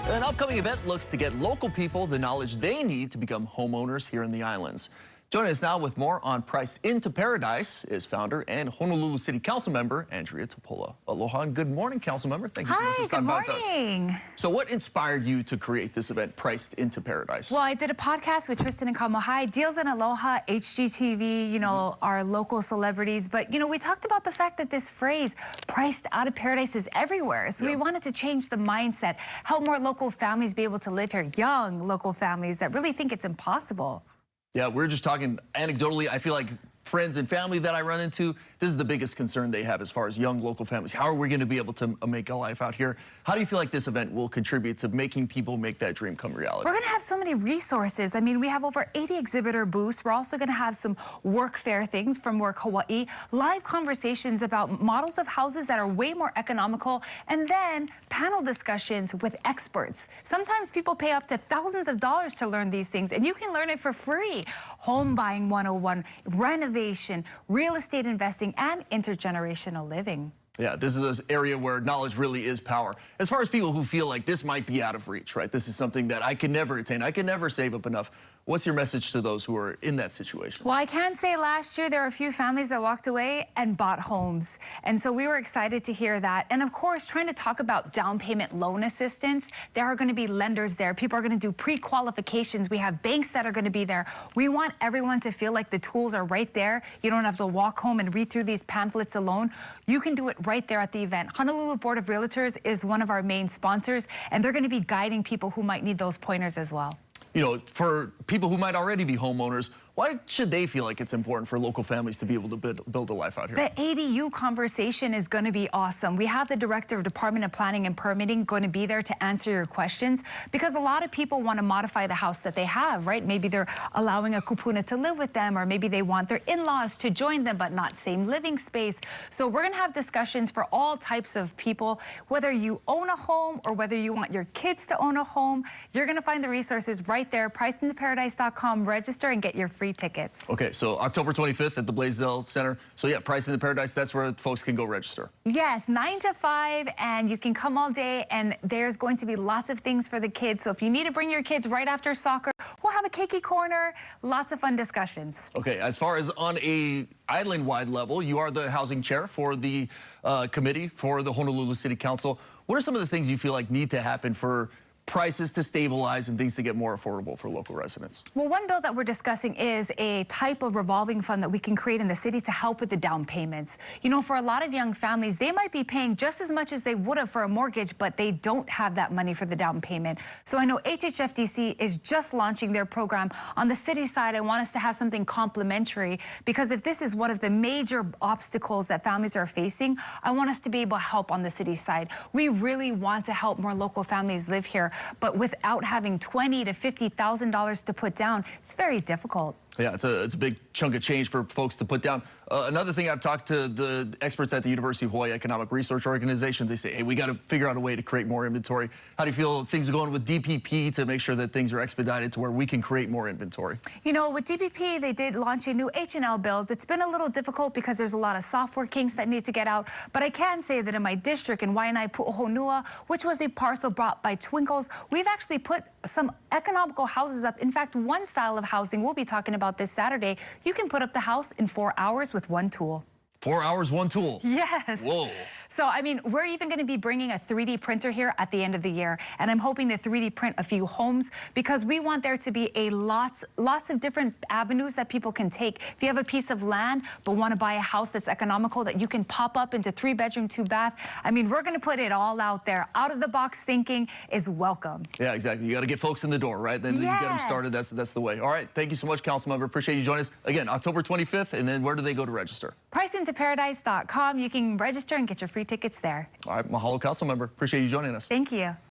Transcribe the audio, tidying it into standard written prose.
An upcoming event looks to get local people the knowledge they need to become homeowners here in the islands. Joining us now with more on Priced into Paradise is founder and Honolulu City Council member Andrea Topola. Aloha and good morning, Council member. Thank you so much for stopping by with us. Good morning. So what inspired you to create this event, Priced into Paradise? Well, I did a podcast with Tristan and Kamohai, Deals in Aloha, HGTV, our local celebrities. But, we talked about the fact that this phrase, priced out of paradise, is everywhere. So we wanted to change the mindset, help more local families be able to live here, young local families that really think it's impossible. Yeah, we're just talking anecdotally. I feel like friends and family that I run into, this is the biggest concern they have as far as young local families. How are we going to be able to make a life out here? How do you feel like this event will contribute to making people make that dream come reality? We're going to have so many resources. I mean, we have over 80 exhibitor booths. We're also going to have some work fair things from Work Hawaii, live conversations about models of houses that are way more economical, and then panel discussions with experts. Sometimes people pay up to thousands of dollars to learn these things, and you can learn it for free. Home buying 101, renovation, real estate investing, and intergenerational living. Yeah, this is an area where knowledge really is power. As far as people who feel like this might be out of reach, right? This is something that I can never attain. I can never save up enough. What's your message to those who are in that situation? Well, I can say last year there were a few families that walked away and bought homes. And so we were excited to hear that. And of course, trying to talk about down payment loan assistance, there are going to be lenders there. People are going to do pre-qualifications. We have banks that are going to be there. We want everyone to feel like the tools are right there. You don't have to walk home and read through these pamphlets alone. You can do it right there at the event. Honolulu Board of Realtors is one of our main sponsors, and they're going to be guiding people who might need those pointers as well. For people who might already be homeowners, why should they feel like it's important for local families to be able to build a life out here? The ADU conversation is going to be awesome. We have the Director of Department of Planning and Permitting going to be there to answer your questions, because a lot of people want to modify the house that they have, right? Maybe they're allowing a kupuna to live with them, or maybe they want their in-laws to join them, but not same living space. So we're going to have discussions for all types of people, whether you own a home or whether you want your kids to own a home. You're going to find the resources right there, pricedintoparadise.com. Register and get your free tickets. Okay, so October 25th at the Blaisdell Center. So yeah, Priced into Paradise, that's where folks can go register. Yes, 9 to 5, and you can come all day, and there's going to be lots of things for the kids. So if you need to bring your kids right after soccer, we'll have a keiki corner, lots of fun discussions. Okay, as far as on a island-wide level, you are the housing chair for the committee for the Honolulu City Council. What are some of the things you feel like need to happen for prices to stabilize and things to get more affordable for local residents? Well, one bill that we're discussing is a type of revolving fund that we can create in the city to help with the down payments. For a lot of young families, they might be paying just as much as they would have for a mortgage, but they don't have that money for the down payment. So I know HHFDC is just launching their program. On the city side, I want us to have something complimentary, because if this is one of the major obstacles that families are facing, I want us to be able to help on the city side. We really want to help more local families live here, but without having $20,000 to $50,000 to put down, it's very difficult. Yeah, it's a big chunk of change for folks to put down. Another thing, I've talked to the experts at the University of Hawaii Economic Research Organization. They say, hey, we got to figure out a way to create more inventory. How do you feel things are going with DPP to make sure that things are expedited to where we can create more inventory? With DPP, they did launch a new H&L bill. It's been a little difficult because there's a lot of software kinks that need to get out. But I can say that in my district, in Waianae Pu'uhonua, which was a parcel bought by Twinkles, we've actually put some economical houses up. In fact, one style of housing we'll be talking about this Saturday, you can put up the house in 4 hours with one tool. 4 hours, one tool? Yes. Whoa. So, we're even going to be bringing a 3D printer here at the end of the year, and I'm hoping to 3D print a few homes, because we want there to be lots of different avenues that people can take. If you have a piece of land but want to buy a house that's economical that you can pop up into 3-bedroom, 2-bath, we're going to put it all out there. Out-of-the-box thinking is welcome. Yeah, exactly. You got to get folks in the door, right? Then you get them started. That's the way. All right. Thank you so much, Councilmember. Appreciate you joining us. Again, October 25th, and then where do they go to register? Pricedintoparadise.com. You can register and get your free tickets there. All right. Mahalo, Councilmember. Appreciate you joining us. Thank you.